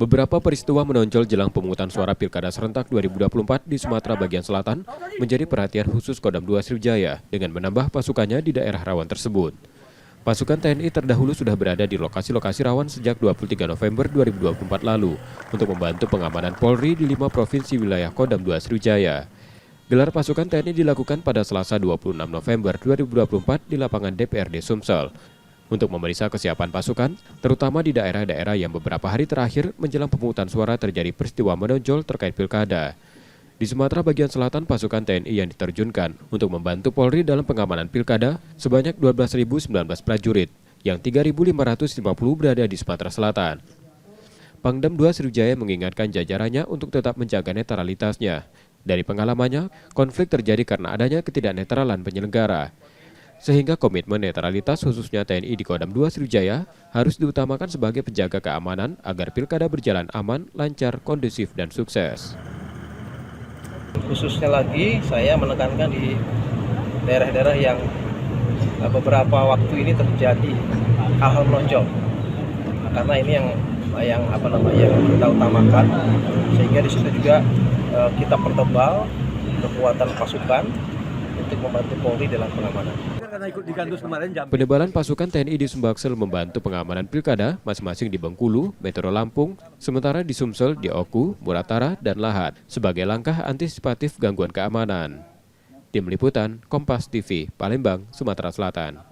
Beberapa peristiwa menonjol jelang pemungutan suara Pilkada serentak 2024 di Sumatera bagian selatan menjadi perhatian khusus Kodam 2 Sriwijaya dengan menambah pasukannya di daerah rawan tersebut. Pasukan TNI terdahulu sudah berada di lokasi-lokasi rawan sejak 23 November 2024 lalu untuk membantu pengamanan Polri di 5 provinsi wilayah Kodam 2 Sriwijaya. Gelar pasukan TNI dilakukan pada Selasa 26 November 2024 di lapangan DPRD Sumsel untuk memeriksa kesiapan pasukan, terutama di daerah-daerah yang beberapa hari terakhir menjelang pemungutan suara terjadi peristiwa menonjol terkait pilkada. Di Sumatera bagian selatan, pasukan TNI yang diterjunkan untuk membantu Polri dalam pengamanan pilkada sebanyak 12.019 prajurit, yang 3.550 berada di Sumatera Selatan. Pangdam 2 Sriwijaya mengingatkan jajarannya untuk tetap menjaga netralitasnya. Dari pengalamannya, konflik terjadi karena adanya ketidaknetralan penyelenggara. Sehingga komitmen netralitas khususnya TNI di Kodam 2 Sriwijaya harus diutamakan sebagai penjaga keamanan agar pilkada berjalan aman, lancar, kondusif, dan sukses. Khususnya lagi saya menekankan di daerah-daerah yang beberapa waktu ini terjadi hal-hal menonjol. Karena ini yang kita utamakan, sehingga di situ juga kita pertebal kekuatan pasukan untuk membantu Polri dalam pengamanan. Penebalan pasukan TNI di Sumbaksel membantu pengamanan pilkada masing-masing di Bengkulu, Metro Lampung, sementara di Sumsel, di Oku, Muratara, dan Lahat sebagai langkah antisipatif gangguan keamanan. Tim Liputan, Kompas TV, Palembang, Sumatera Selatan.